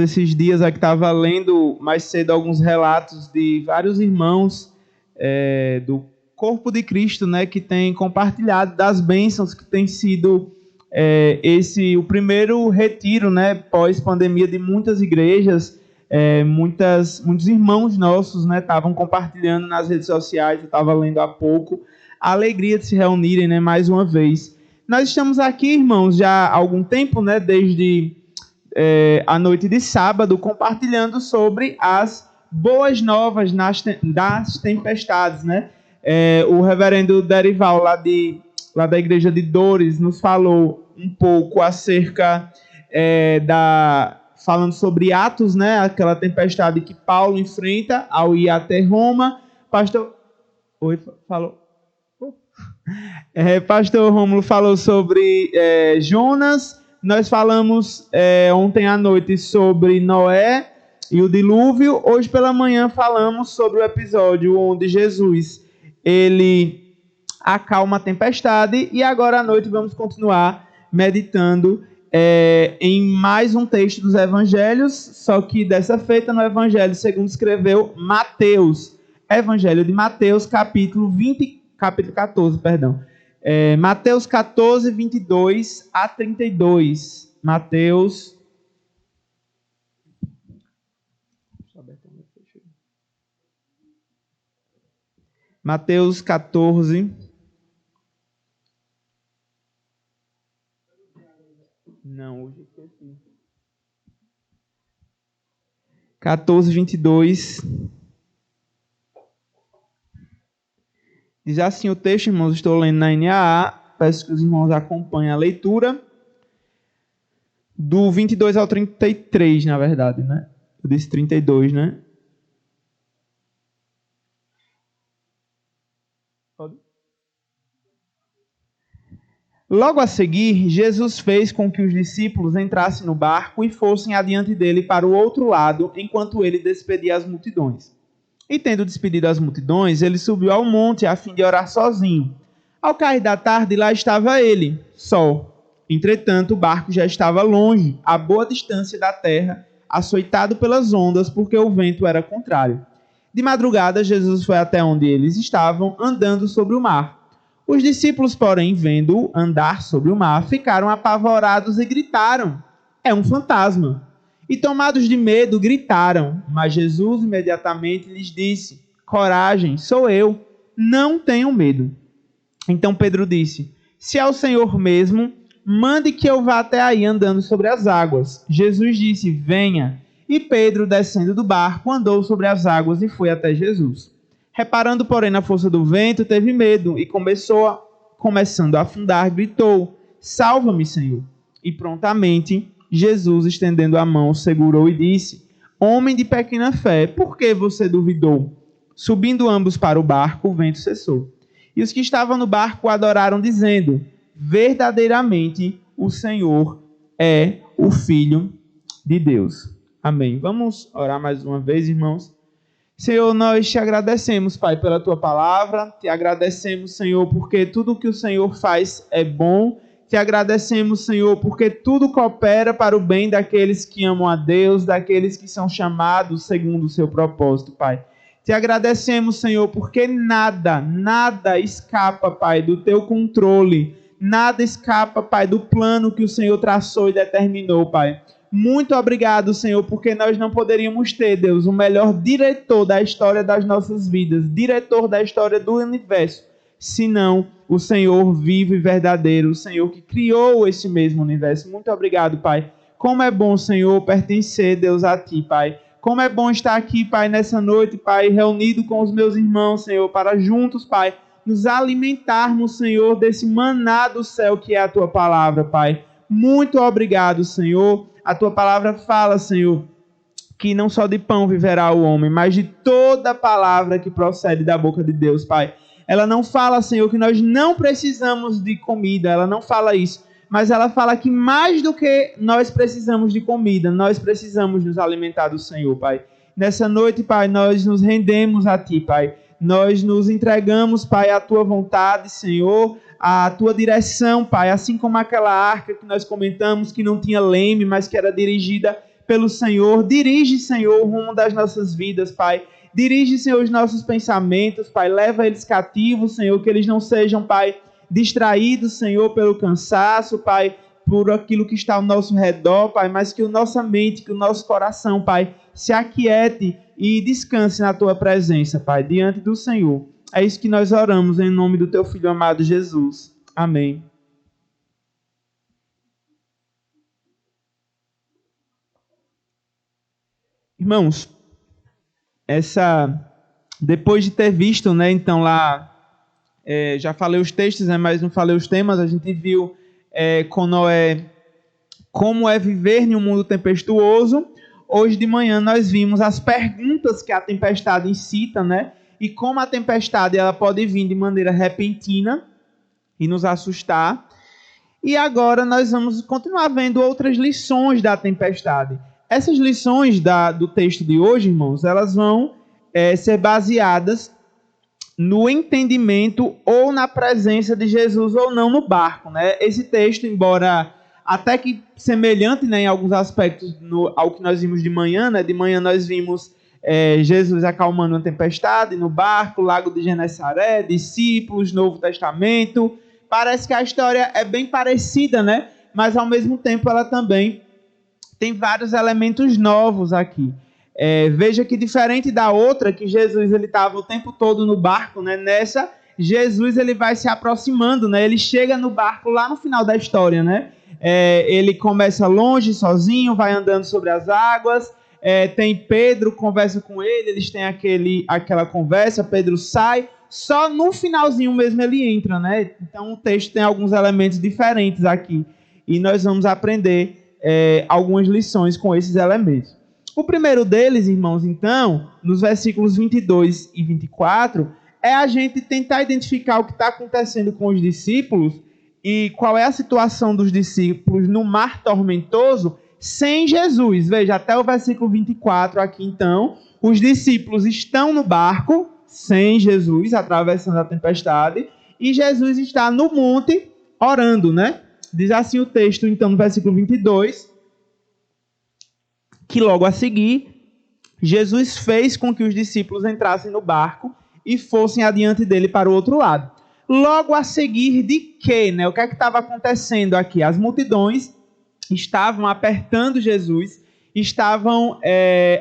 Esses dias aqui estava lendo mais cedo alguns relatos de vários irmãos do corpo de Cristo, né, que tem compartilhado das bênçãos que tem sido o primeiro retiro, né, pós-pandemia de muitas igrejas. Muitos irmãos nossos, né, estavam compartilhando nas redes sociais. Eu estava lendo há pouco a alegria de se reunirem, né, mais uma vez. Nós estamos aqui, irmãos, já há algum tempo, né, desde a noite de sábado, compartilhando sobre as boas novas das tempestades, né? O reverendo Derival, lá da igreja de Dores, nos falou um pouco acerca falando sobre Atos, né? Aquela tempestade que Paulo enfrenta ao ir até Roma. Pastor Rômulo falou sobre Jonas. Nós falamos ontem à noite sobre Noé e o dilúvio. Hoje pela manhã falamos sobre o episódio onde Jesus ele acalma a tempestade. E agora à noite vamos continuar meditando em mais um texto dos evangelhos, só que dessa feita no evangelho segundo escreveu Mateus. Evangelho de Mateus, capítulo 14, perdão. Mateus 14, 22 a 32. Mateus 14. Não, hoje esqueci. 14, 22. Diz assim o texto, irmãos, estou lendo na NAA, peço que os irmãos acompanhem a leitura, do 22 ao 33, na verdade, né? Eu disse 32, né? Pode? Logo a seguir, Jesus fez com que os discípulos entrassem no barco e fossem adiante dele para o outro lado, enquanto ele despedia as multidões. E tendo despedido as multidões, ele subiu ao monte a fim de orar sozinho. Ao cair da tarde, lá estava ele, só. Entretanto, o barco já estava longe, a boa distância da terra, açoitado pelas ondas, porque o vento era contrário. De madrugada, Jesus foi até onde eles estavam, andando sobre o mar. Os discípulos, porém, vendo-o andar sobre o mar, ficaram apavorados e gritaram: "É um fantasma!" E tomados de medo, gritaram. Mas Jesus imediatamente lhes disse: "Coragem, sou eu, não tenham medo." Então Pedro disse: "Se é o Senhor mesmo, mande que eu vá até aí andando sobre as águas." Jesus disse: "Venha." E Pedro, descendo do barco, andou sobre as águas e foi até Jesus. Reparando, porém, na força do vento, teve medo e começando a afundar, gritou: "Salva-me, Senhor." E prontamente Jesus, estendendo a mão, segurou e disse: "Homem de pequena fé, por que você duvidou?" Subindo ambos para o barco, o vento cessou. E os que estavam no barco adoraram, dizendo: "Verdadeiramente o Senhor é o Filho de Deus." Amém. Vamos orar mais uma vez, irmãos. Senhor, nós te agradecemos, Pai, pela tua palavra. Te agradecemos, Senhor, porque tudo que o Senhor faz é bom. Te agradecemos, Senhor, porque tudo coopera para o bem daqueles que amam a Deus, daqueles que são chamados segundo o seu propósito, Pai. Te agradecemos, Senhor, porque nada escapa, Pai, do teu controle. Nada escapa, Pai, do plano que o Senhor traçou e determinou, Pai. Muito obrigado, Senhor, porque nós não poderíamos ter, Deus, o melhor diretor da história das nossas vidas, diretor da história do universo, senão o Senhor vivo e verdadeiro, o Senhor que criou esse mesmo universo. Muito obrigado, Pai. Como é bom, Senhor, pertencer, Deus, a Ti, Pai. Como é bom estar aqui, Pai, nessa noite, Pai, reunido com os meus irmãos, Senhor, para juntos, Pai, nos alimentarmos, Senhor, desse maná do céu que é a Tua palavra, Pai. Muito obrigado, Senhor. A Tua palavra fala, Senhor, que não só de pão viverá o homem, mas de toda palavra que procede da boca de Deus, Pai. Ela não fala, Senhor, que nós não precisamos de comida, ela não fala isso, mas ela fala que mais do que nós precisamos de comida, nós precisamos nos alimentar do Senhor, Pai. Nessa noite, Pai, nós nos rendemos a Ti, Pai. Nós nos entregamos, Pai, à Tua vontade, Senhor, à Tua direção, Pai, assim como aquela arca que nós comentamos, que não tinha leme, mas que era dirigida pelo Senhor. Dirige, Senhor, o rumo das nossas vidas, Pai. Dirige, Senhor, os nossos pensamentos, Pai. Leva eles cativos, Senhor, que eles não sejam, Pai, distraídos, Senhor, pelo cansaço, Pai, por aquilo que está ao nosso redor, Pai, mas que a nossa mente, que o nosso coração, Pai, se aquiete e descanse na Tua presença, Pai, diante do Senhor. É isso que nós oramos em nome do Teu Filho amado Jesus. Amém. Irmãos, depois de ter visto, né, então lá, já falei os textos, né, mas não falei os temas, a gente viu como é viver em um mundo tempestuoso. Hoje de manhã nós vimos as perguntas que a tempestade incita, né, e como a tempestade ela pode vir de maneira repentina e nos assustar. E agora nós vamos continuar vendo outras lições da tempestade. Essas lições do texto de hoje, irmãos, elas vão ser baseadas no entendimento ou na presença de Jesus ou não no barco, né? Esse texto, embora até que semelhante, né, em alguns aspectos ao que nós vimos de manhã, né? De manhã nós vimos Jesus acalmando a tempestade no barco, Lago de Genesaré, discípulos, Novo Testamento. Parece que a história é bem parecida, né? Mas ao mesmo tempo ela também tem vários elementos novos aqui. Veja que diferente da outra, que Jesus ele estava o tempo todo no barco, né? Nessa, Jesus ele vai se aproximando, né? Ele chega no barco lá no final da história, né? Ele começa longe, sozinho, vai andando sobre as águas. Tem Pedro, conversa com ele, eles têm aquela conversa, Pedro sai. Só no finalzinho mesmo ele entra, né? Então o texto tem alguns elementos diferentes aqui. E nós vamos aprender algumas lições com esses elementos. O primeiro deles, irmãos, então, nos versículos 22 e 24, é a gente tentar identificar o que está acontecendo com os discípulos e qual é a situação dos discípulos no mar tormentoso sem Jesus. Veja, até o versículo 24 aqui, então, os discípulos estão no barco sem Jesus, atravessando a tempestade, e Jesus está no monte orando, né? Diz assim o texto, então, no versículo 22, que logo a seguir, Jesus fez com que os discípulos entrassem no barco e fossem adiante dele para o outro lado. Logo a seguir de quê, né? O que é que estava acontecendo aqui? As multidões estavam apertando Jesus, estavam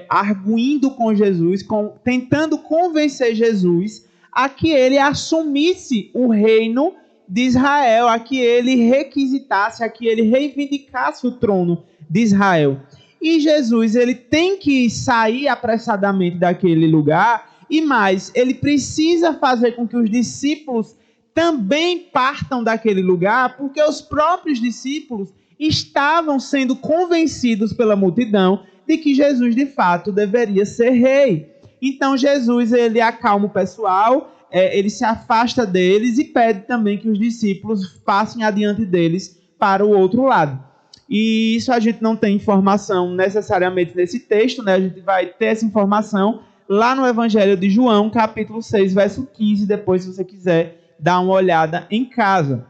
arguindo com Jesus, tentando convencer Jesus a que ele assumisse o reino de Israel, a que ele requisitasse, a que ele reivindicasse o trono de Israel. E Jesus ele tem que sair apressadamente daquele lugar, e mais, ele precisa fazer com que os discípulos também partam daquele lugar, porque os próprios discípulos estavam sendo convencidos pela multidão de que Jesus de fato deveria ser rei. Então Jesus ele acalma o pessoal, ele se afasta deles e pede também que os discípulos passem adiante deles para o outro lado. E isso a gente não tem informação necessariamente nesse texto, né? A gente vai ter essa informação lá no Evangelho de João, capítulo 6, verso 15, depois se você quiser dar uma olhada em casa.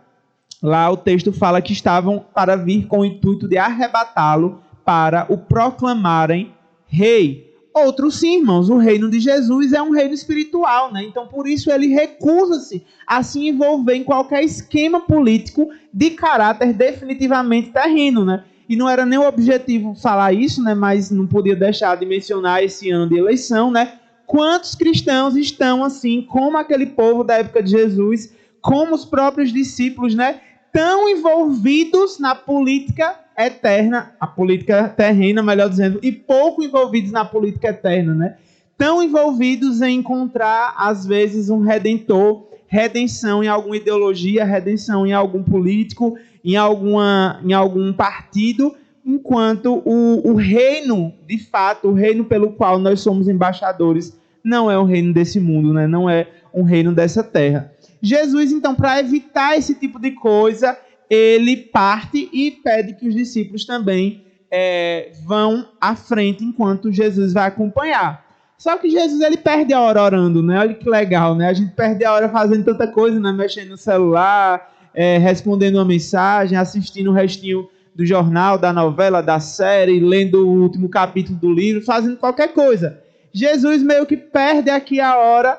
Lá o texto fala que estavam para vir com o intuito de arrebatá-lo para o proclamarem rei. Outros sim, irmãos, o reino de Jesus é um reino espiritual, né? Então, por isso, ele recusa-se a se envolver em qualquer esquema político de caráter definitivamente terreno, né? E não era nem o objetivo falar isso, né? Mas não podia deixar de mencionar esse ano de eleição, né? Quantos cristãos estão assim, como aquele povo da época de Jesus, como os próprios discípulos, né? Tão envolvidos na política eterna, a política terrena, melhor dizendo, e pouco envolvidos na política eterna, né? Tão envolvidos em encontrar, às vezes, um redentor, redenção em alguma ideologia, redenção em algum político, em algum partido, enquanto o reino, de fato, o reino pelo qual nós somos embaixadores, não é o reino desse mundo, né? Não é um reino dessa terra. Jesus, então, para evitar esse tipo de coisa, ele parte e pede que os discípulos também vão à frente enquanto Jesus vai acompanhar. Só que Jesus ele perde a hora orando, né? Olha que legal, né? A gente perde a hora fazendo tanta coisa, né? Mexendo no celular, respondendo uma mensagem, assistindo o restinho do jornal, da novela, da série, lendo o último capítulo do livro, fazendo qualquer coisa. Jesus meio que perde aqui a hora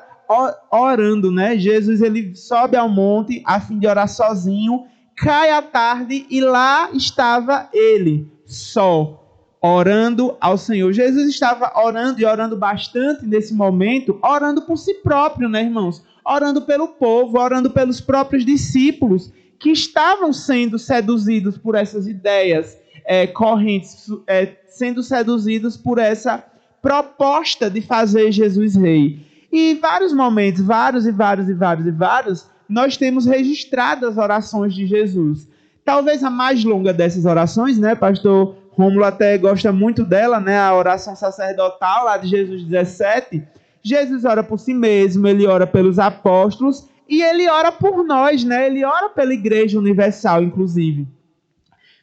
orando, né? Jesus ele sobe ao monte a fim de orar sozinho, cai à tarde e lá estava ele, só, orando ao Senhor. Jesus estava orando e orando bastante nesse momento, orando por si próprio, né, irmãos? Orando pelo povo, orando pelos próprios discípulos que estavam sendo seduzidos por essas ideias correntes, sendo seduzidos por essa proposta de fazer Jesus rei. E em vários momentos, vários, nós temos registrado as orações de Jesus. Talvez a mais longa dessas orações, né, pastor Rômulo até gosta muito dela, né, a oração sacerdotal lá de Jesus 17. Jesus ora por si mesmo, ele ora pelos apóstolos e ele ora por nós, né? Ele ora pela Igreja Universal, inclusive.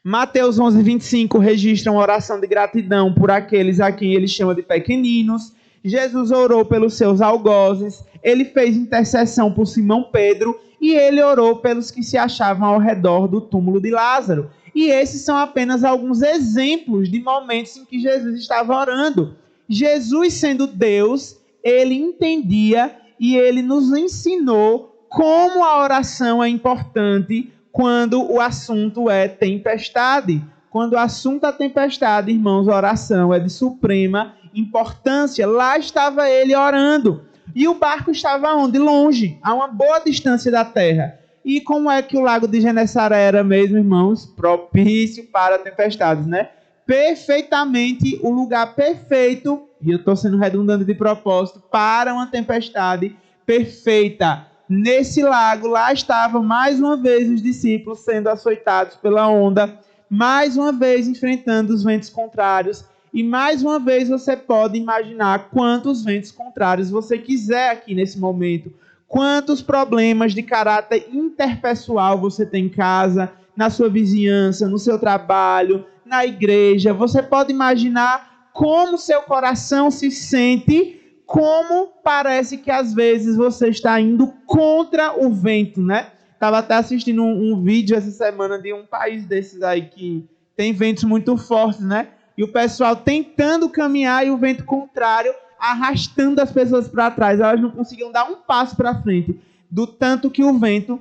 Mateus 11, 25 registra uma oração de gratidão por aqueles a quem ele chama de pequeninos. Jesus orou pelos seus algozes, ele fez intercessão por Simão Pedro e ele orou pelos que se achavam ao redor do túmulo de Lázaro. E esses são apenas alguns exemplos de momentos em que Jesus estava orando. Jesus, sendo Deus, ele entendia e ele nos ensinou como a oração é importante quando o assunto é tempestade. Quando o assunto é tempestade, irmãos, a oração é de suprema importância. Lá estava ele orando. E o barco estava onde? Longe, a uma boa distância da terra. E como é que o lago de Genesaré era mesmo, irmãos? Propício para tempestades, né? Perfeitamente o lugar perfeito, e eu estou sendo redundante de propósito, para uma tempestade perfeita. Nesse lago, lá estavam mais uma vez os discípulos sendo açoitados pela onda, mais uma vez enfrentando os ventos contrários, e mais uma vez você pode imaginar quantos ventos contrários você quiser aqui nesse momento, quantos problemas de caráter interpessoal você tem em casa, na sua vizinhança, no seu trabalho, na igreja. Você pode imaginar como seu coração se sente, como parece que às vezes você está indo contra o vento, né? Estava até assistindo um vídeo essa semana de um país desses aí que tem ventos muito fortes, né? E o pessoal tentando caminhar e o vento contrário arrastando as pessoas para trás. Elas não conseguiam dar um passo para frente, do tanto que o vento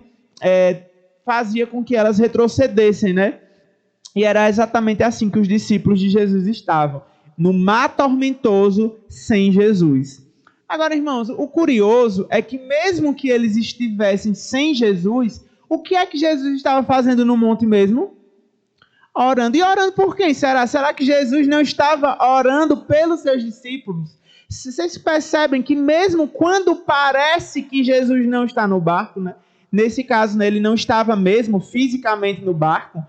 fazia com que elas retrocedessem, né? E era exatamente assim que os discípulos de Jesus estavam, no mar tormentoso sem Jesus. Agora, irmãos, o curioso é que mesmo que eles estivessem sem Jesus, o que é que Jesus estava fazendo no monte mesmo? Orando. E orando por quem? Será que Jesus não estava orando pelos seus discípulos? Vocês percebem que mesmo quando parece que Jesus não está no barco, né? Nesse caso, né, ele não estava mesmo fisicamente no barco,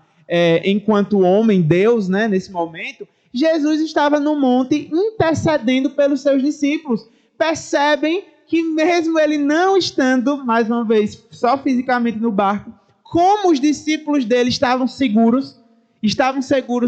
enquanto homem, Deus, né, nesse momento, Jesus estava no monte intercedendo pelos seus discípulos. Percebem que mesmo ele não estando, mais uma vez, só fisicamente no barco, como os discípulos dele estavam seguros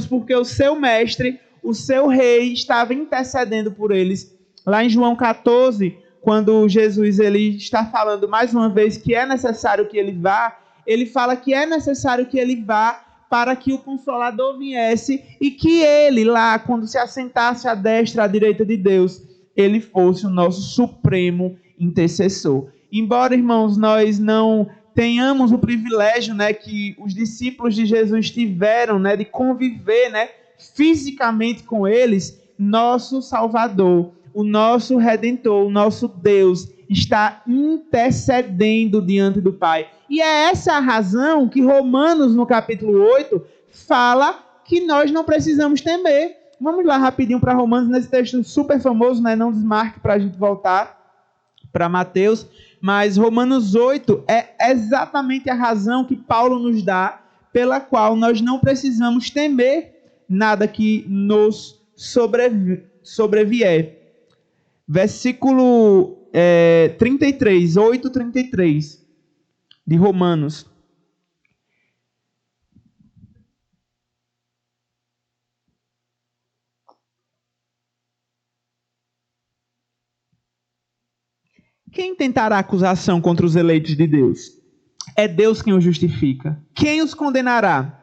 porque o seu mestre, o seu rei, estava intercedendo por eles. Lá em João 14, quando Jesus ele está falando mais uma vez que é necessário que ele vá, ele fala que é necessário que ele vá para que o Consolador viesse e que ele lá, quando se assentasse à destra, à direita de Deus, ele fosse o nosso supremo intercessor. Embora, irmãos, nós não tenhamos o privilégio, né, que os discípulos de Jesus tiveram, né, de conviver, né, fisicamente com eles, nosso Salvador, o nosso Redentor, o nosso Deus, está intercedendo diante do Pai. E é essa a razão que Romanos, no capítulo 8, fala que nós não precisamos temer. Vamos lá rapidinho para Romanos, nesse texto super famoso, né? Não desmarque para a gente voltar para Mateus. Mas Romanos 8 é exatamente a razão que Paulo nos dá, pela qual nós não precisamos temer nada que nos sobrevier. Versículo 33, 8:33 de Romanos. Quem tentará acusação contra os eleitos de Deus? É Deus quem os justifica. Quem os condenará?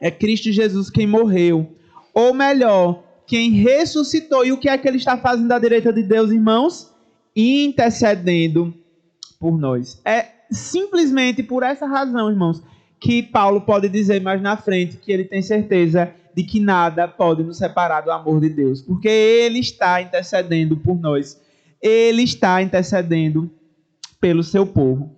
É Cristo Jesus quem morreu. Ou melhor, quem ressuscitou. E o que é que ele está fazendo à direita de Deus, irmãos? Intercedendo por nós. É simplesmente por essa razão, irmãos, que Paulo pode dizer mais na frente que ele tem certeza de que nada pode nos separar do amor de Deus. Porque ele está intercedendo por nós. Ele está intercedendo pelo seu povo.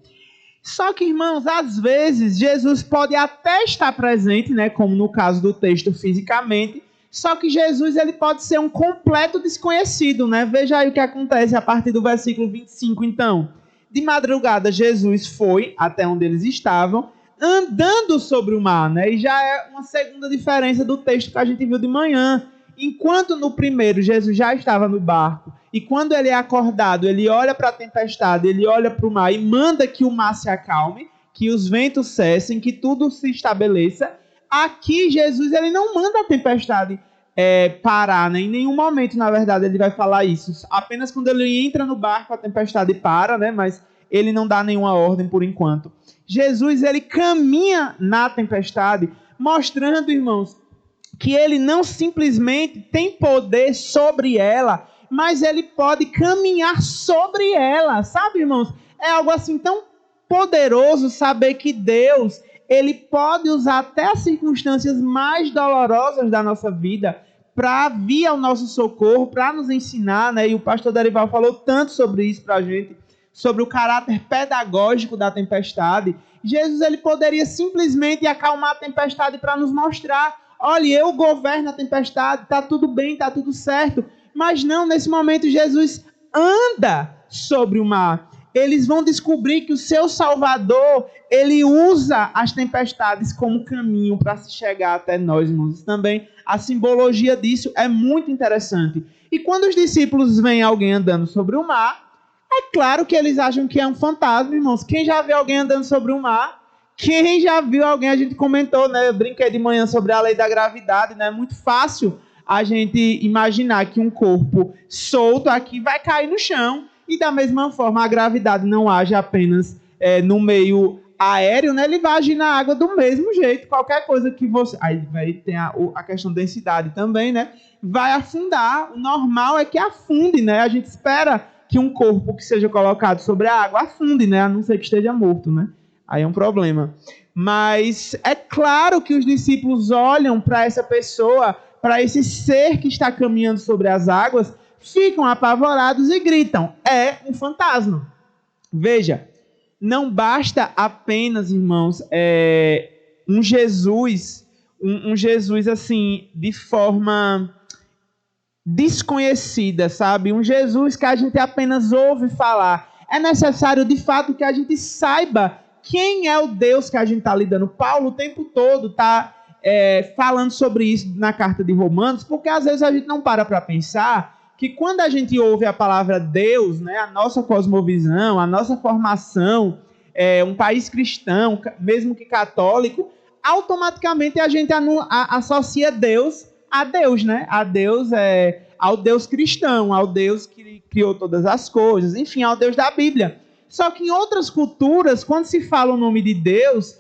Só que, irmãos, às vezes Jesus pode até estar presente, né, como no caso do texto fisicamente, só que Jesus ele pode ser um completo desconhecido, né? Veja aí o que acontece a partir do versículo 25, então. De madrugada, Jesus foi até onde eles estavam, andando sobre o mar, né? E já é uma segunda diferença do texto que a gente viu de manhã. Enquanto no primeiro Jesus já estava no barco, e quando ele é acordado, ele olha para a tempestade, ele olha para o mar e manda que o mar se acalme, que os ventos cessem, que tudo se estabeleça. Aqui Jesus ele não manda a tempestade parar, né? Em nenhum momento, na verdade, ele vai falar isso. Apenas quando ele entra no barco, a tempestade para, né? Mas ele não dá nenhuma ordem por enquanto. Jesus ele caminha na tempestade, mostrando, irmãos, que ele não simplesmente tem poder sobre ela, mas ele pode caminhar sobre ela, sabe, irmãos? É algo assim tão poderoso saber que Deus, ele pode usar até as circunstâncias mais dolorosas da nossa vida para vir ao nosso socorro, para nos ensinar, né? E o pastor Derival falou tanto sobre isso para a gente, sobre o caráter pedagógico da tempestade. Jesus, ele poderia simplesmente acalmar a tempestade para nos mostrar: olha, eu governo a tempestade, está tudo bem, está tudo certo. Mas não, nesse momento Jesus anda sobre o mar. Eles vão descobrir que o seu Salvador, ele usa as tempestades como caminho para se chegar até nós, irmãos. Também a simbologia disso é muito interessante. E quando os discípulos veem alguém andando sobre o mar, é claro que eles acham que é um fantasma, irmãos. Quem já viu alguém andando sobre o mar? Quem já viu alguém, a gente comentou, né? Eu brinquei de manhã sobre a lei da gravidade, né? É muito fácil a gente imaginar que um corpo solto aqui vai cair no chão. E da mesma forma, a gravidade não age apenas no meio aéreo, né? Ele vai agir na água do mesmo jeito. Qualquer coisa que você... Aí vai ter a questão de densidade também, né? Vai afundar. O normal é que afunde, né? A gente espera que um corpo que seja colocado sobre a água afunde, né? A não ser que esteja morto, né? Aí é um problema. Mas é claro que os discípulos olham para essa pessoa, para esse ser que está caminhando sobre as águas, ficam apavorados e gritam: é um fantasma. Veja, não basta apenas, irmãos, um Jesus assim, de forma desconhecida, sabe? Um Jesus que a gente apenas ouve falar. É necessário, de fato, que a gente saiba quem é o Deus que a gente está lidando. Paulo o tempo todo está falando sobre isso na carta de Romanos, porque às vezes a gente não para pensar que quando a gente ouve a palavra Deus, né, a nossa cosmovisão, a nossa formação, um país cristão, mesmo que católico, automaticamente a gente associa Deus a Deus, né? A Deus ao Deus cristão, ao Deus que criou todas as coisas, enfim, ao Deus da Bíblia. Só que em outras culturas, quando se fala o nome de Deus,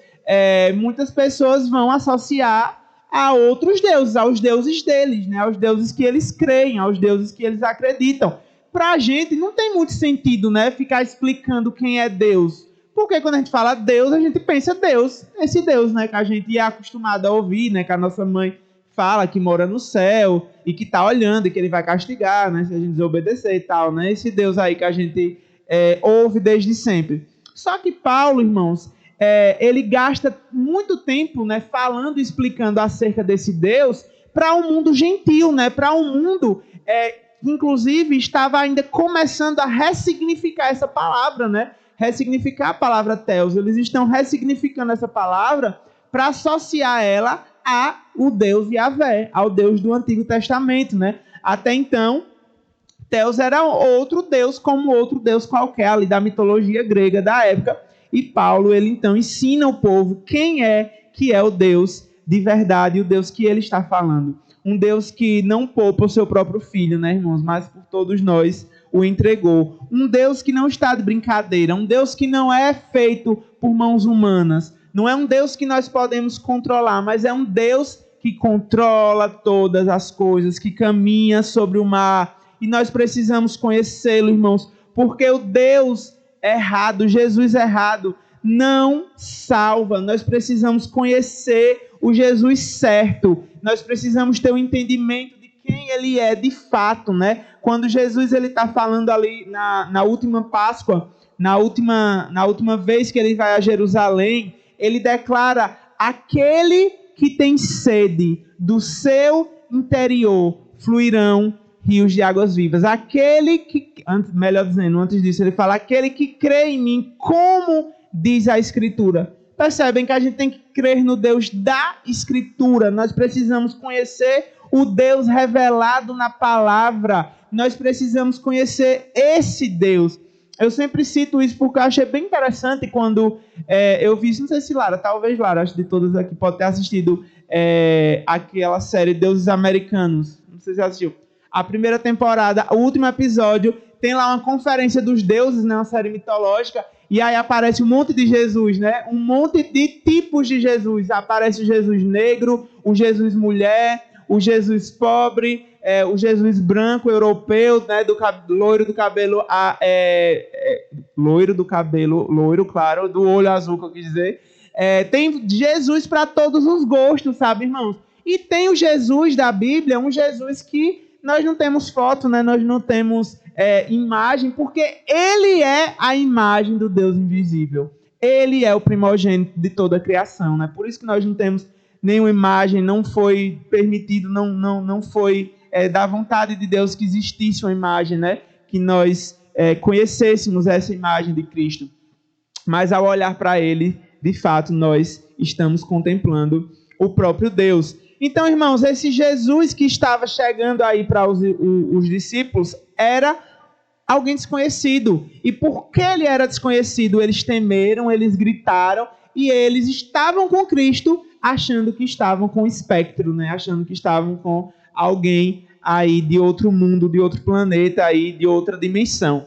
muitas pessoas vão associar a outros deuses, aos deuses deles, né? Aos deuses que eles creem, aos deuses que eles acreditam. Para a gente não tem muito sentido, né, ficar explicando quem é Deus. Porque quando a gente fala Deus, a gente pensa Deus, esse Deus, né, que a gente é acostumado a ouvir, né, que a nossa mãe fala que mora no céu e que está olhando e que ele vai castigar, né, se a gente desobedecer e tal, né? Esse Deus aí que a gente ouve desde sempre. Só que Paulo, irmãos, ele gasta muito tempo, né, falando e explicando acerca desse Deus para um mundo gentil, né, para um mundo que inclusive estava ainda começando a ressignificar essa palavra, né, ressignificar a palavra Theos. Eles estão ressignificando essa palavra para associar ela ao Deus Yahvé, ao Deus do Antigo Testamento, né? Até então, Theos era outro Deus como outro Deus qualquer ali da mitologia grega da época. E Paulo, ele então ensina ao povo quem que é o Deus de verdade, o Deus que ele está falando. Um Deus que não poupa o seu próprio filho, né, irmãos? Mas por todos nós o entregou. Um Deus que não está de brincadeira, um Deus que não é feito por mãos humanas. Não é um Deus que nós podemos controlar, mas é um Deus que controla todas as coisas, que caminha sobre o mar. E nós precisamos conhecê-lo, irmãos, porque o Deus errado, Jesus errado, não salva. Nós precisamos conhecer o Jesus certo. Nós precisamos ter um entendimento de quem ele é de fato, né? Quando Jesus está falando ali na última Páscoa, na última vez que ele vai a Jerusalém, ele declara: aquele que tem sede, do seu interior fluirão rios de águas vivas. Aquele que, melhor dizendo, antes disso, ele fala: aquele que crê em mim, como diz a Escritura. Percebem que a gente tem que crer no Deus da Escritura. Nós precisamos conhecer o Deus revelado na palavra. Nós precisamos conhecer esse Deus. Eu sempre cito isso porque eu achei bem interessante quando eu vi, não sei se Lara, talvez Lara, acho que de todas aqui pode ter assistido aquela série Deuses Americanos. Não sei se assistiu. A primeira temporada, o último episódio, tem lá uma conferência dos deuses, né, uma série mitológica, e aí aparece um monte de Jesus, né? Um monte de tipos de Jesus. Aparece o Jesus negro, o Jesus mulher, o Jesus pobre, o Jesus branco, europeu, né? Loiro do cabelo, loiro, claro, do olho azul, que eu quis dizer. Tem Jesus para todos os gostos, sabe, irmãos? E tem o Jesus da Bíblia, um Jesus que nós não temos foto, né? Nós não temos imagem, porque ele é a imagem do Deus invisível. Ele é o primogênito de toda a criação, né? Por isso que nós não temos nenhuma imagem, não foi permitido, não foi da vontade de Deus que existisse uma imagem, né? Que nós conhecêssemos essa imagem de Cristo. Mas ao olhar para ele, de fato, nós estamos contemplando o próprio Deus. Então, irmãos, esse Jesus que estava chegando aí para os discípulos era alguém desconhecido. E porque ele era desconhecido, eles temeram, eles gritaram, e eles estavam com Cristo, achando que estavam com o espectro, né? Achando que estavam com alguém aí de outro mundo, de outro planeta, aí de outra dimensão.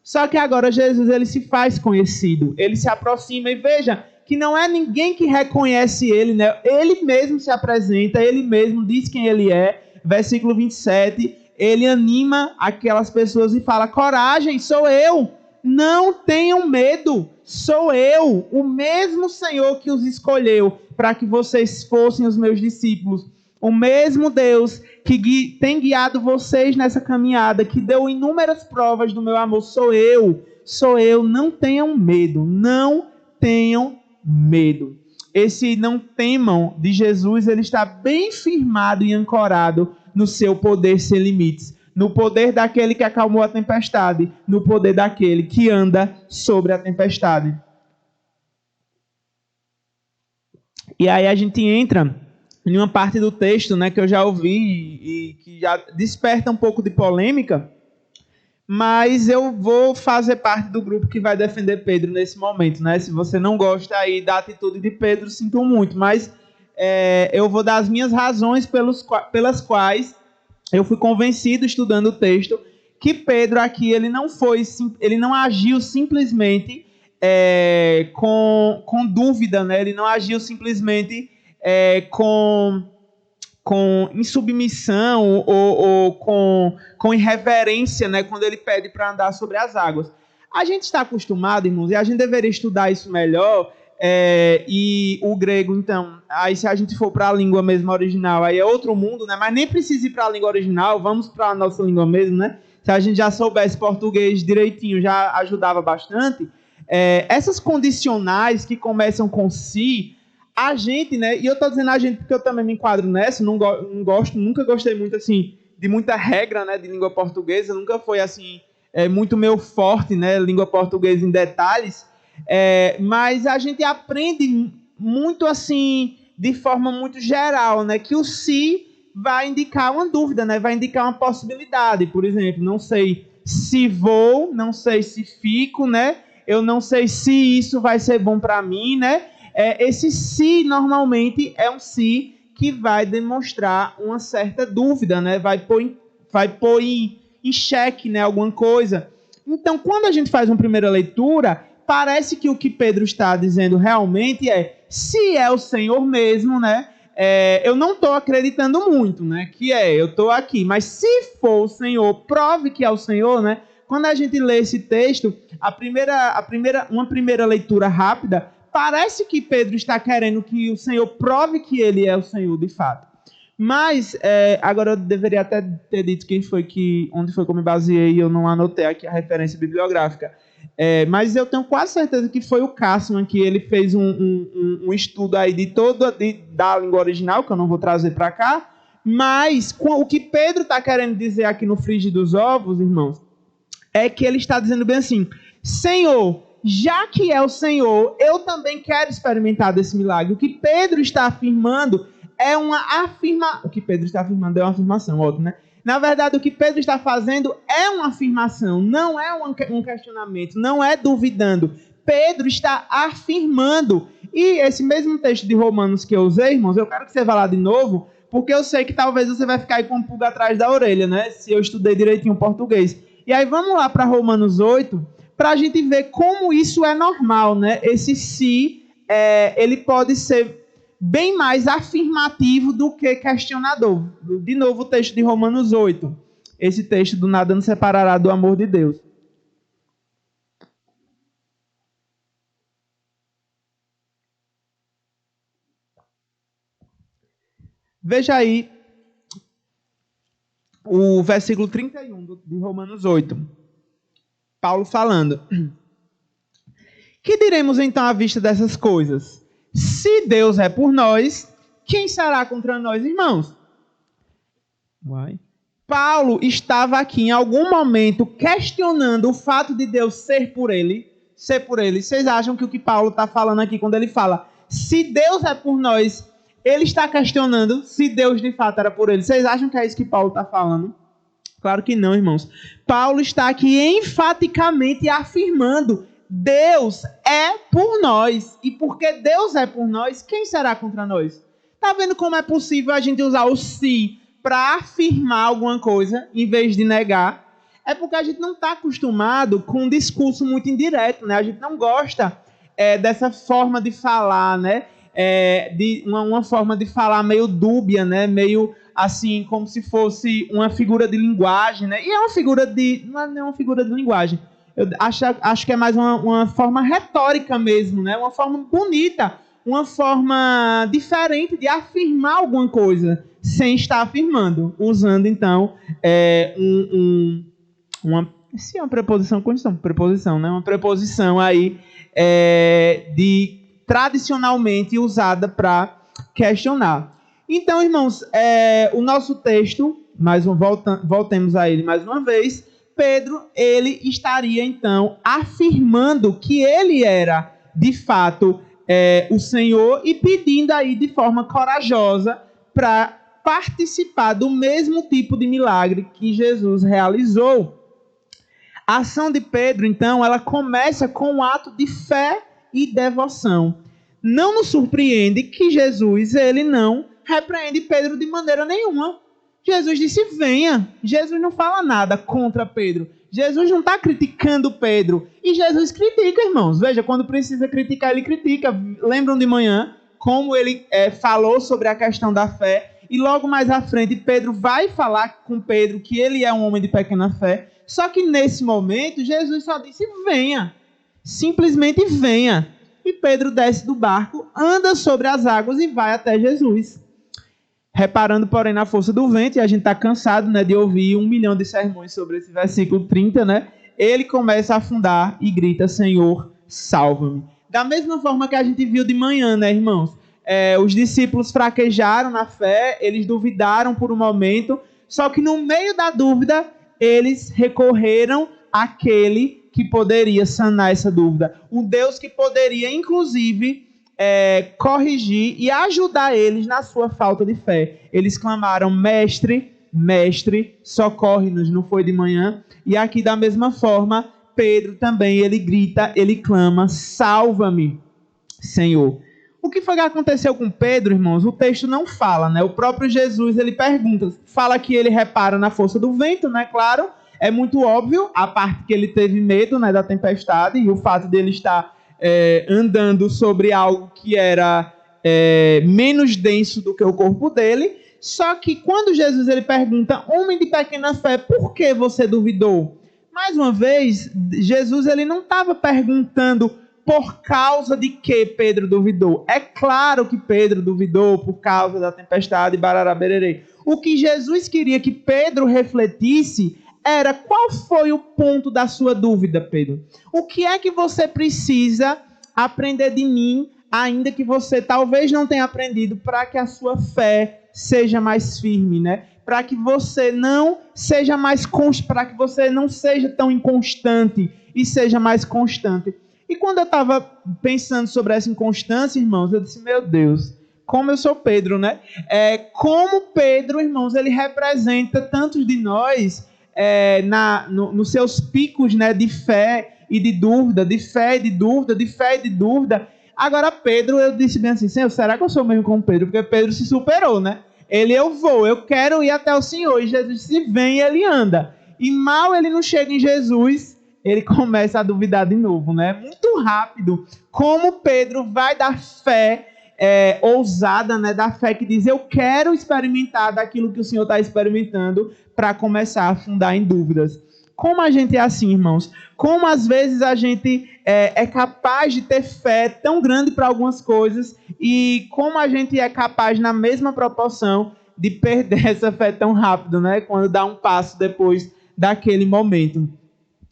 Só que agora Jesus ele se faz conhecido, ele se aproxima e veja que não é ninguém que reconhece ele, né? Ele mesmo se apresenta, ele mesmo diz quem ele é. Versículo 27, ele anima aquelas pessoas e fala: coragem, sou eu, não tenham medo, sou eu, o mesmo Senhor que os escolheu para que vocês fossem os meus discípulos. O mesmo Deus que tem guiado vocês nessa caminhada, que deu inúmeras provas do meu amor, sou eu, não tenham medo, não tenham medo. Esse não temam de Jesus, ele está bem firmado e ancorado no seu poder sem limites, no poder daquele que acalmou a tempestade, no poder daquele que anda sobre a tempestade. E aí a gente entra em uma parte do texto, né, que eu já ouvi e que já desperta um pouco de polêmica, mas eu vou fazer parte do grupo que vai defender Pedro nesse momento, né? Se você não gosta aí da atitude de Pedro, sinto muito, mas eu vou dar as minhas razões pelas quais eu fui convencido, estudando o texto, que Pedro aqui ele não agiu simplesmente com dúvida, né? Ele não agiu simplesmente com insubmissão ou com irreverência, né, quando ele pede para andar sobre as águas. A gente está acostumado, irmãos, e a gente deveria estudar isso melhor, e o grego, então, aí se a gente for para a língua mesmo original, aí é outro mundo, né, mas nem precisa ir para a língua original, vamos para a nossa língua mesmo, né? Se a gente já soubesse português direitinho, já ajudava bastante. Essas condicionais que começam com si, a gente, né? E eu estou dizendo a gente porque eu também me enquadro nessa, nunca gostei muito assim de muita regra, né, de língua portuguesa, nunca foi assim muito meu forte, né, língua portuguesa em detalhes, mas a gente aprende muito assim de forma muito geral, né, que o se vai indicar uma dúvida, né, vai indicar uma possibilidade. Por exemplo, não sei se vou, não sei se fico, né, eu não sei se isso vai ser bom para mim, né. Esse se normalmente é um se que vai demonstrar uma certa dúvida, né? Vai pôr em xeque, né, alguma coisa. Então, quando a gente faz uma primeira leitura, parece que o que Pedro está dizendo realmente é se é o Senhor mesmo, né? Eu não estou acreditando muito, né? Eu estou aqui, mas se for o Senhor, prove que é o Senhor, né? Quando a gente lê esse texto, uma primeira leitura rápida, parece que Pedro está querendo que o Senhor prove que ele é o Senhor de fato. Mas, agora eu deveria até ter dito onde foi que eu me baseei e eu não anotei aqui a referência bibliográfica. Mas eu tenho quase certeza que foi o Cassman que ele fez um estudo aí da língua original, que eu não vou trazer para cá, mas o que Pedro está querendo dizer aqui no frigir dos ovos, irmãos, é que ele está dizendo bem assim: Senhor, já que é o Senhor, eu também quero experimentar desse milagre. O que Pedro está afirmando é uma afirmação. O que Pedro está afirmando é uma afirmação, óbvio, né? Na verdade, o que Pedro está fazendo é uma afirmação, não é um questionamento, não é duvidando. Pedro está afirmando. E esse mesmo texto de Romanos que eu usei, irmãos, eu quero que você vá lá de novo, porque eu sei que talvez você vai ficar aí com um pulga atrás da orelha, né? Se eu estudei direitinho o português. E aí vamos lá para Romanos 8, para a gente ver como isso é normal, né? Esse se, ele pode ser bem mais afirmativo do que questionador. De novo o texto de Romanos 8. Esse texto do nada nos separará do amor de Deus. Veja aí o versículo 31 de Romanos 8. Paulo falando: que diremos então à vista dessas coisas? Se Deus é por nós, quem será contra nós, irmãos? Paulo estava aqui em algum momento questionando o fato de Deus ser por ele. Vocês acham que o que Paulo está falando aqui, quando ele fala, se Deus é por nós, ele está questionando se Deus de fato era por ele? Vocês acham que é isso que Paulo está falando? Claro que não, irmãos. Paulo está aqui enfaticamente afirmando: Deus é por nós. E porque Deus é por nós, quem será contra nós? Está vendo como é possível a gente usar o se para afirmar alguma coisa, em vez de negar? É porque a gente não está acostumado com um discurso muito indireto, né? A gente não gosta dessa forma de falar, né? De uma forma de falar meio dúbia, né? Meio assim, como se fosse uma figura de linguagem, né? E é uma figura não é uma figura de linguagem. Eu acho que é mais uma forma retórica mesmo, né? Uma forma bonita, uma forma diferente de afirmar alguma coisa sem estar afirmando, usando então uma preposição, condição, preposição, né? Uma preposição aí tradicionalmente usada para questionar. Então, irmãos, o nosso texto, voltemos a ele mais uma vez. Pedro, ele estaria então afirmando que ele era de fato o Senhor e pedindo aí de forma corajosa para participar do mesmo tipo de milagre que Jesus realizou. A ação de Pedro, então, ela começa com um ato de fé e devoção. Não nos surpreende que Jesus, ele não repreende Pedro de maneira nenhuma. Jesus disse, venha. Jesus não fala nada contra Pedro. Jesus não está criticando Pedro. E Jesus critica, irmãos. Veja, quando precisa criticar, ele critica. Lembram de manhã como ele falou sobre a questão da fé. E logo mais à frente, Pedro vai falar com Pedro que ele é um homem de pequena fé. Só que nesse momento, Jesus só disse, venha. Simplesmente venha. E Pedro desce do barco, anda sobre as águas e vai até Jesus. Reparando, porém, na força do vento, e a gente está cansado, né, de ouvir 1 milhão de sermões sobre esse versículo 30, né? Ele começa a afundar e grita, Senhor, salva-me. Da mesma forma que a gente viu de manhã, né, irmãos? Os discípulos fraquejaram na fé, eles duvidaram por um momento, só que no meio da dúvida, eles recorreram àquele que poderia sanar essa dúvida. Um Deus que poderia, inclusive, corrigir e ajudar eles na sua falta de fé. Eles clamaram, mestre, mestre, socorre-nos, não foi de manhã? E aqui, da mesma forma, Pedro também, ele grita, ele clama, salva-me, Senhor. O que foi que aconteceu com Pedro, irmãos? O texto não fala, né? O próprio Jesus, ele pergunta, fala que ele repara na força do vento, né? Claro, é muito óbvio a parte que ele teve medo, né, da tempestade e o fato dele estar andando sobre algo que era menos denso do que o corpo dele. Só que quando Jesus ele pergunta, homem de pequena fé, por que você duvidou? Mais uma vez, Jesus ele não estava perguntando por causa de que Pedro duvidou. É claro que Pedro duvidou por causa da tempestade e bararabererê. O que Jesus queria que Pedro refletisse era qual foi o ponto da sua dúvida, Pedro. O que é que você precisa aprender de mim, ainda que você talvez não tenha aprendido, para que a sua fé seja mais firme, né? Para que você não seja mais para que você não seja tão inconstante e seja mais constante. E quando eu estava pensando sobre essa inconstância, irmãos, eu disse, meu Deus, como eu sou Pedro, né? Como Pedro, irmãos, ele representa tantos de nós nos seus picos, né, de fé e de dúvida, de fé e de dúvida, de fé e de dúvida. Agora, Pedro, eu disse bem assim, Senhor, será que eu sou mesmo como Pedro? Porque Pedro se superou, né? Eu quero ir até o Senhor. E Jesus se vem e ele anda. E mal ele não chega em Jesus, ele começa a duvidar de novo, né? Muito rápido. Como Pedro vai da fé ousada, né? Da fé que diz, eu quero experimentar daquilo que o Senhor está experimentando, para começar a afundar em dúvidas. Como a gente é assim, irmãos? Como às vezes a gente é capaz de ter fé tão grande para algumas coisas e como a gente é capaz, na mesma proporção, de perder essa fé tão rápido, né? Quando dá um passo depois daquele momento.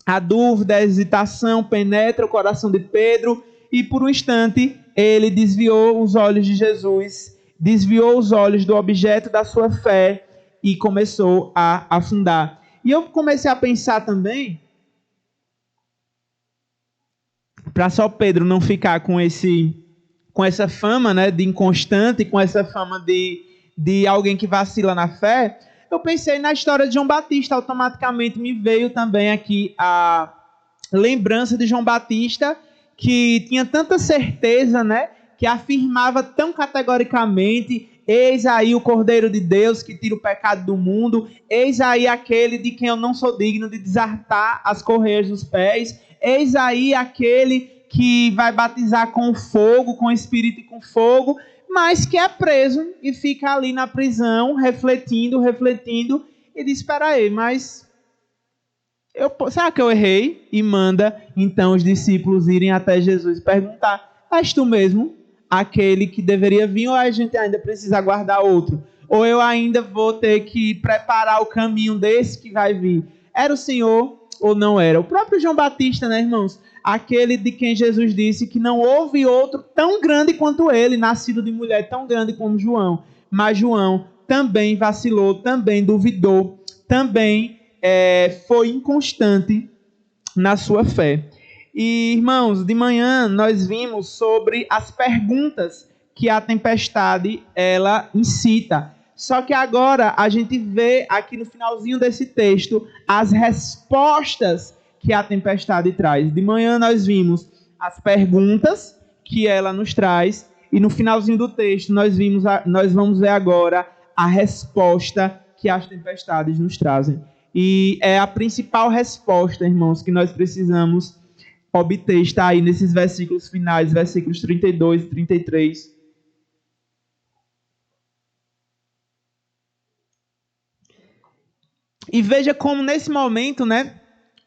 A dúvida, a hesitação penetra o coração de Pedro e por um instante ele desviou os olhos de Jesus, desviou os olhos do objeto da sua fé e começou a afundar. E eu comecei a pensar também, para só Pedro não ficar com essa fama, né, de inconstante, com essa fama de alguém que vacila na fé, eu pensei na história de João Batista. Automaticamente me veio também aqui a lembrança de João Batista, que tinha tanta certeza, né, que afirmava tão categoricamente, eis aí o Cordeiro de Deus que tira o pecado do mundo, eis aí aquele de quem eu não sou digno de desatar as correias dos pés, eis aí aquele que vai batizar com fogo, com espírito e com fogo, mas que é preso e fica ali na prisão, refletindo, e diz, espera aí, mas será que eu errei? E manda, então, os discípulos irem até Jesus e perguntar, és tu mesmo aquele que deveria vir, ou a gente ainda precisa aguardar outro? Ou eu ainda vou ter que preparar o caminho desse que vai vir? Era o Senhor ou não era? O próprio João Batista, né, irmãos? Aquele de quem Jesus disse que não houve outro tão grande quanto ele, nascido de mulher tão grande como João. Mas João também vacilou, também duvidou, também foi inconstante na sua fé. E, irmãos, de manhã nós vimos sobre as perguntas que a tempestade ela incita. Só que agora a gente vê aqui no finalzinho desse texto as respostas que a tempestade traz. De manhã nós vimos as perguntas que ela nos traz e no finalzinho do texto nós vamos ver agora a resposta que as tempestades nos trazem. E é a principal resposta, irmãos, que nós precisamos obter, está aí nesses versículos finais, versículos 32 e 33. E veja como nesse momento, né,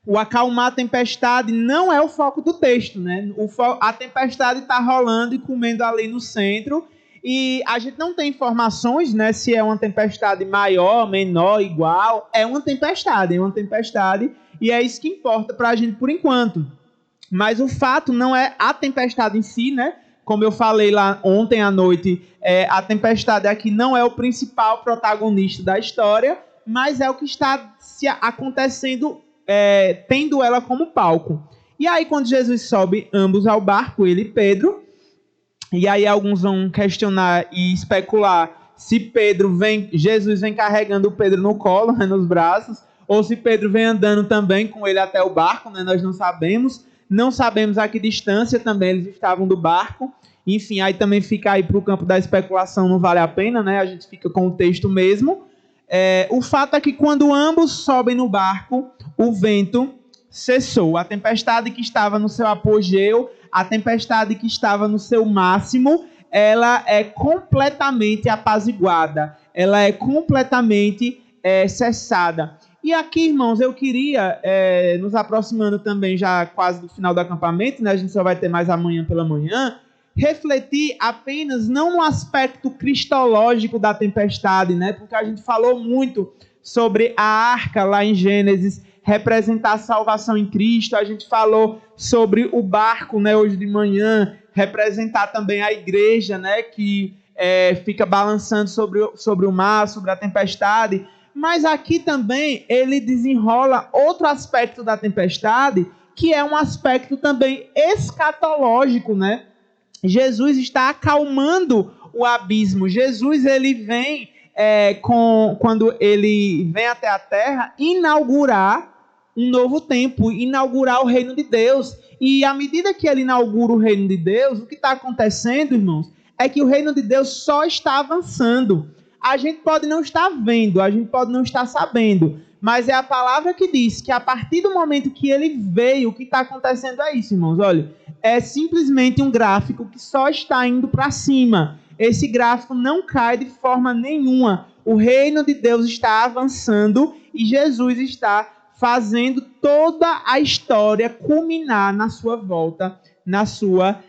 o acalmar a tempestade não é o foco do texto, né? A tempestade está rolando e comendo ali no centro, e a gente não tem informações, né, se é uma tempestade maior, menor, igual. É uma tempestade, e é isso que importa para a gente por enquanto. Mas o fato não é a tempestade em si, né? Como eu falei lá ontem à noite, a tempestade aqui não é o principal protagonista da história, mas é o que está acontecendo, tendo ela como palco. E aí, quando Jesus sobe ambos ao barco, ele e Pedro, e aí alguns vão questionar e especular se Jesus vem carregando o Pedro no colo, né, nos braços, ou se Pedro vem andando também com ele até o barco, né, nós não sabemos. Não sabemos a que distância também eles estavam do barco. Enfim, aí também fica aí para o campo da especulação, não vale a pena, né? A gente fica com o texto mesmo. O fato é que quando ambos sobem no barco, o vento cessou. A tempestade que estava no seu apogeu, A tempestade que estava no seu máximo, ela é completamente apaziguada, ela é completamente cessada. E aqui, irmãos, eu queria, nos aproximando também já quase do final do acampamento, né, a gente só vai ter mais amanhã pela manhã, refletir apenas não no aspecto cristológico da tempestade, né, porque a gente falou muito sobre a arca lá em Gênesis, representar a salvação em Cristo, a gente falou sobre o barco, né, hoje de manhã, representar também a igreja, né, que fica balançando sobre o mar, sobre a tempestade. Mas aqui também ele desenrola outro aspecto da tempestade, que é um aspecto também escatológico, né? Jesus está acalmando o abismo. Jesus, ele vem, quando ele vem até a terra, inaugurar um novo tempo, inaugurar o reino de Deus. E à medida que ele inaugura o reino de Deus, o que está acontecendo, irmãos, é que o reino de Deus só está avançando. A gente pode não estar vendo, a gente pode não estar sabendo, mas é a palavra que diz que a partir do momento que ele veio, o que está acontecendo é isso, irmãos. Olha, é simplesmente um gráfico que só está indo para cima. Esse gráfico não cai de forma nenhuma. O reino de Deus está avançando e Jesus está fazendo toda a história culminar na sua volta, na sua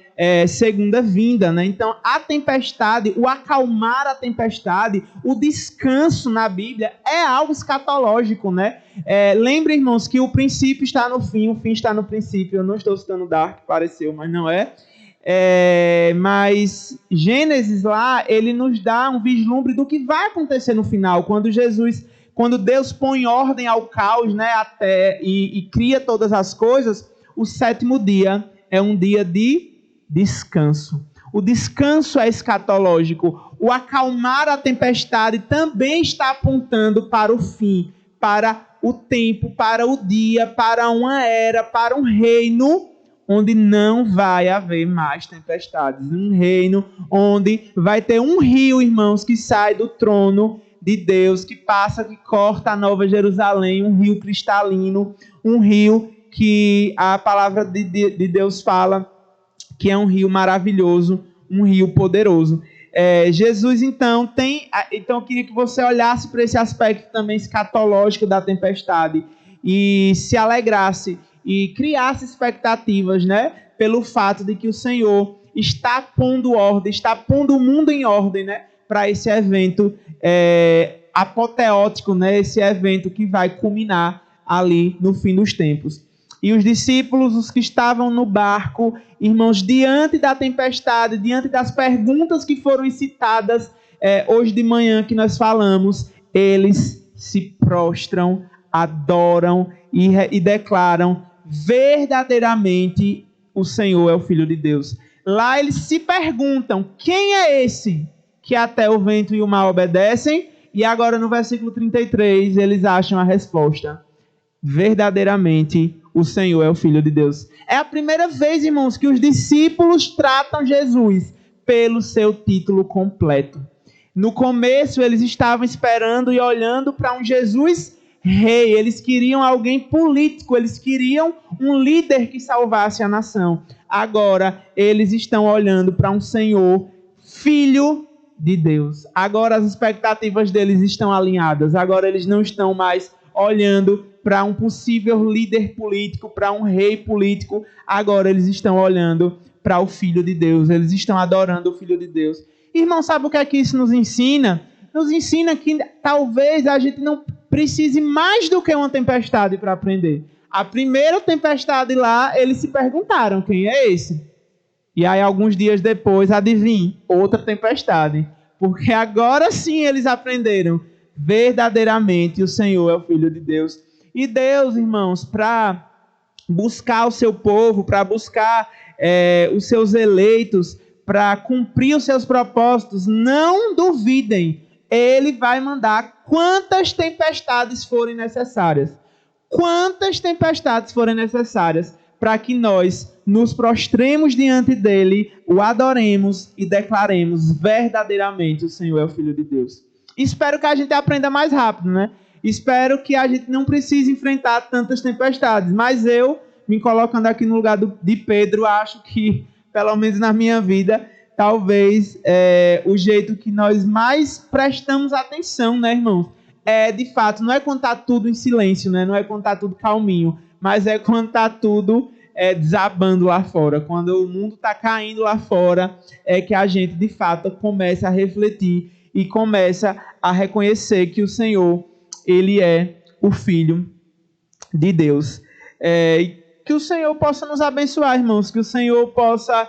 segunda vinda, né? Então, a tempestade, o acalmar a tempestade, o descanso na Bíblia é algo escatológico, né? Lembre, irmãos, que o princípio está no fim, o fim está no princípio. Eu não estou citando Dark, pareceu, mas não é. Mas Gênesis lá, ele nos dá um vislumbre do que vai acontecer no final, quando Deus põe ordem ao caos, né, e cria todas as coisas. O sétimo dia é um dia de descanso. O descanso é escatológico. O acalmar a tempestade também está apontando para o fim, para o tempo, para o dia, para uma era, para um reino onde não vai haver mais tempestades. Um reino onde vai ter um rio, irmãos, que sai do trono de Deus, que passa, que corta a Nova Jerusalém, um rio cristalino, um rio que a palavra de Deus fala que é um rio maravilhoso, um rio poderoso. Jesus, então, eu queria que você olhasse para esse aspecto também escatológico da tempestade e se alegrasse e criasse expectativas, né, pelo fato de que o Senhor está pondo ordem, está pondo o mundo em ordem, né, para esse evento apoteótico, né, esse evento que vai culminar ali no fim dos tempos. E os discípulos, os que estavam no barco, irmãos, diante da tempestade, diante das perguntas que foram citadas hoje de manhã que nós falamos, eles se prostram, adoram e declaram: verdadeiramente o Senhor é o Filho de Deus. Lá eles se perguntam: quem é esse que até o vento e o mar obedecem? E agora no versículo 33 eles acham a resposta: verdadeiramente o Senhor é o Filho de Deus. É a primeira vez, irmãos, que os discípulos tratam Jesus pelo seu título completo. No começo, eles estavam esperando e olhando para um Jesus rei. Eles queriam alguém político, eles queriam um líder que salvasse a nação. Agora, eles estão olhando para um Senhor, Filho de Deus. Agora, as expectativas deles estão alinhadas. Agora, eles não estão mais olhando para um possível líder político, para um rei político. Agora eles estão olhando para o Filho de Deus. Eles estão adorando o Filho de Deus. Irmão, sabe o que é que isso nos ensina? Nos ensina que talvez a gente não precise mais do que uma tempestade para aprender. A primeira tempestade lá, eles se perguntaram: quem é esse? E aí, alguns dias depois, adivinha, outra tempestade. Porque agora sim eles aprenderam: verdadeiramente o Senhor é o Filho de Deus. E Deus, irmãos, para buscar o seu povo, para buscar os seus eleitos, para cumprir os seus propósitos, não duvidem, Ele vai mandar quantas tempestades forem necessárias. Quantas tempestades forem necessárias para que nós nos prostremos diante dEle, o adoremos e declaremos: verdadeiramente o Senhor é o Filho de Deus. Espero que a gente aprenda mais rápido, né? Espero que a gente não precise enfrentar tantas tempestades. Mas eu me colocando aqui no lugar de Pedro, acho que, pelo menos na minha vida, talvez o jeito que nós mais prestamos atenção, né, irmãos? De fato, não é quando está tudo em silêncio, né? Não é quando está tudo calminho, mas é quando está tudo desabando lá fora. Quando o mundo está caindo lá fora, é que a gente, de fato, começa a refletir e começa a reconhecer que o Senhor, Ele é o Filho de Deus. Que o Senhor possa nos abençoar, irmãos, que o Senhor possa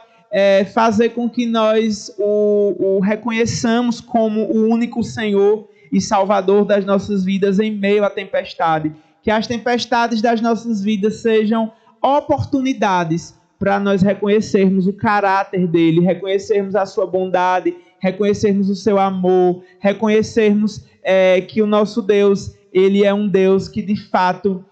fazer com que nós o reconheçamos como o único Senhor e Salvador das nossas vidas em meio à tempestade. Que as tempestades das nossas vidas sejam oportunidades para nós reconhecermos o caráter dele, reconhecermos a sua bondade, reconhecermos o seu amor, reconhecermos que o nosso Deus, ele é um Deus que de fato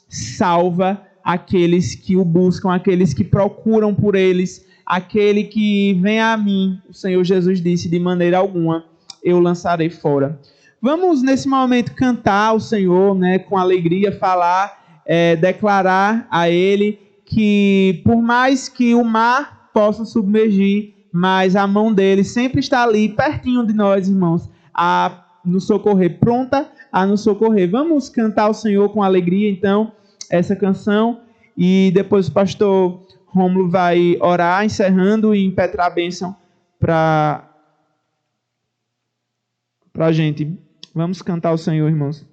salva aqueles que o buscam, aqueles que procuram por eles, aquele que vem a mim, o Senhor Jesus disse, de maneira alguma eu lançarei fora. Vamos nesse momento cantar ao Senhor, né, com alegria, falar, declarar a Ele que por mais que o mar possa submergir, mas a mão dele sempre está ali, pertinho de nós, irmãos, a nos socorrer, pronta a nos socorrer. Vamos cantar ao Senhor com alegria, então, essa canção, e depois o pastor Rômulo vai orar, encerrando e impetrar a bênção para a gente. Vamos cantar ao Senhor, irmãos.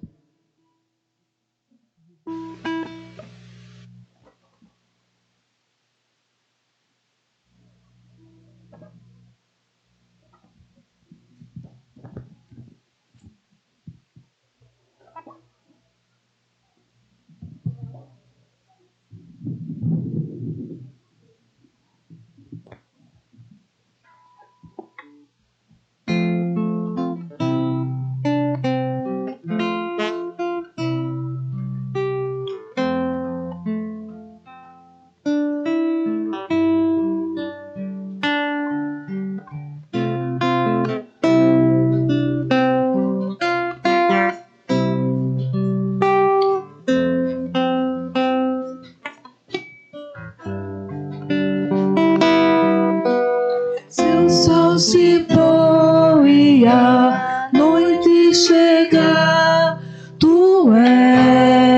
Se for e a noite chegar, tu és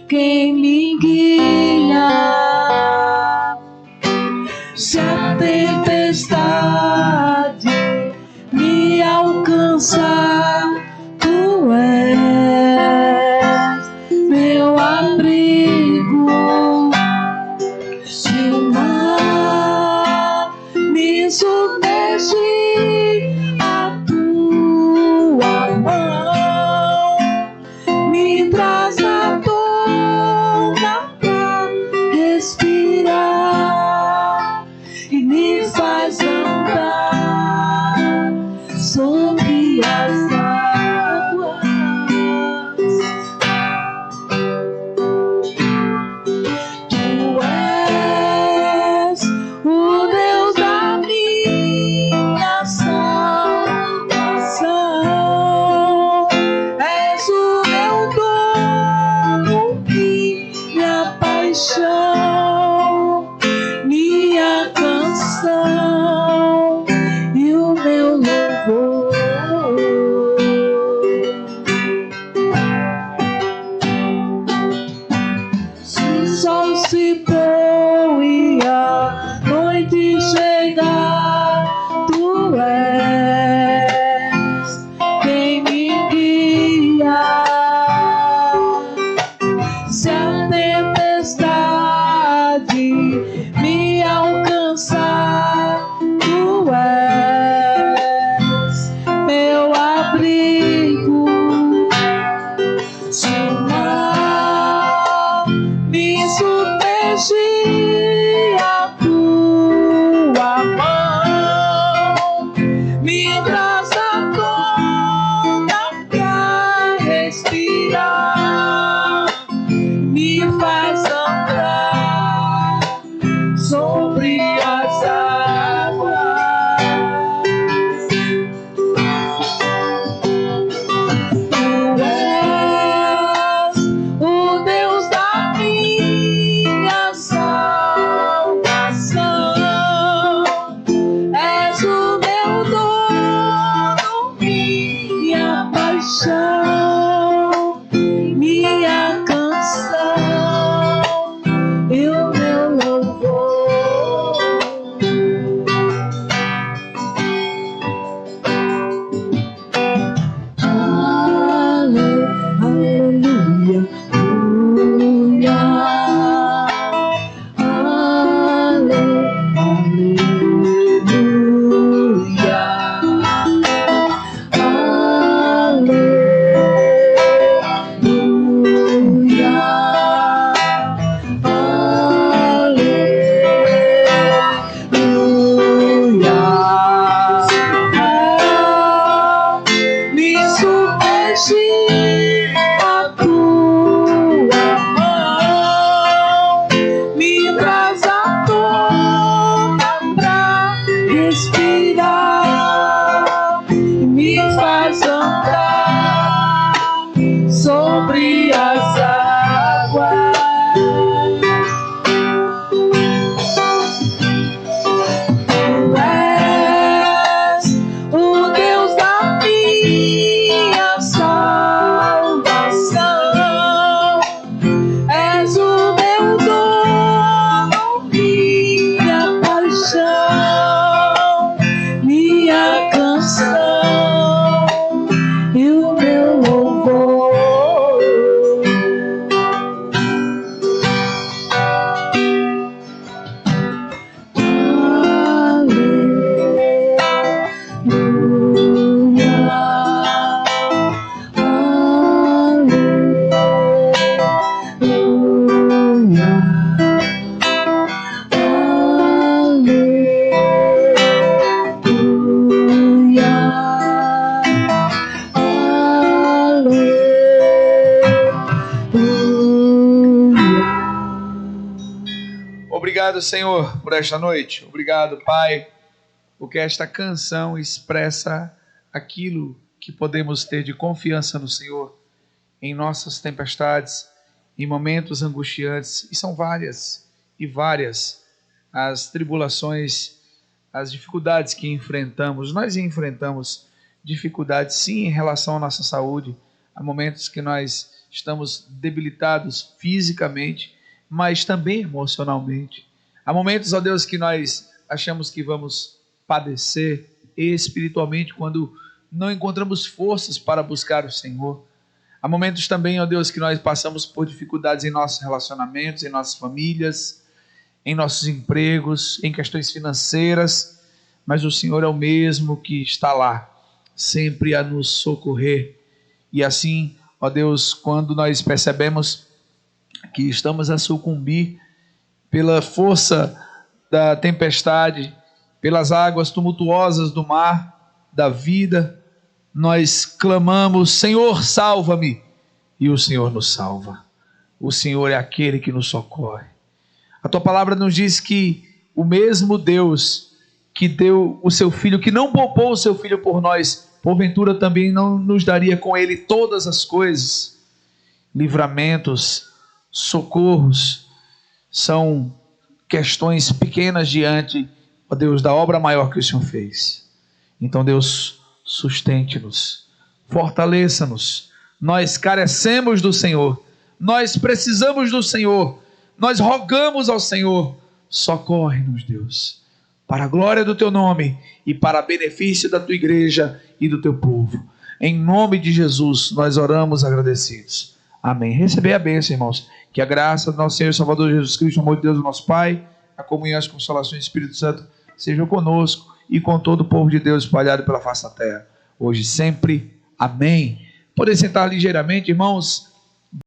quem me guia. Se a tempestade me alcançar, tu és meu abrigo. Se o mar me submergir, a tua mão me traz a tona pra respirar e me faz andar sobre as águas. Tu és o Deus da minha salvação, és o meu dono, minha paixão, minha canção e o meu louvor. Se o sol se pôr e a noite chegar, tu és quem me guia. Se a tempestade Obrigado, Senhor, por esta noite. Obrigado, Pai, porque esta canção expressa aquilo que podemos ter de confiança no Senhor em nossas tempestades, em momentos angustiantes, e são várias e várias as tribulações, as dificuldades que enfrentamos. Nós enfrentamos dificuldades, sim, em relação à nossa saúde. Há momentos que nós estamos debilitados fisicamente, mas também emocionalmente. Há momentos, ó Deus, que nós achamos que vamos padecer espiritualmente quando não encontramos forças para buscar o Senhor. Há momentos também, ó Deus, que nós passamos por dificuldades em nossos relacionamentos, em nossas famílias, em nossos empregos, em questões financeiras, mas o Senhor é o mesmo que está lá, sempre a nos socorrer. E assim, ó Deus, quando nós percebemos que estamos a sucumbir pela força da tempestade, pelas águas tumultuosas do mar, da vida, nós clamamos: Senhor, salva-me, e o Senhor nos salva. O Senhor é aquele que nos socorre. A tua palavra nos diz que o mesmo Deus que deu o seu Filho, que não poupou o seu Filho por nós, porventura também não nos daria com ele todas as coisas. Livramentos, socorros, são questões pequenas diante, ó Deus, da obra maior que o Senhor fez. Então, Deus, sustente-nos, fortaleça-nos. Nós carecemos do Senhor, nós precisamos do Senhor, nós rogamos ao Senhor: socorre-nos, Deus, para a glória do teu nome e para benefício da tua igreja e do teu povo. Em nome de Jesus, nós oramos agradecidos. Amém. Receber a bênção, irmãos. Que a graça do nosso Senhor e Salvador Jesus Cristo, o amor de Deus, o nosso Pai, a comunhão e as consolações do Espírito Santo sejam conosco e com todo o povo de Deus espalhado pela face da terra, hoje e sempre. Amém. Podem sentar ligeiramente, irmãos.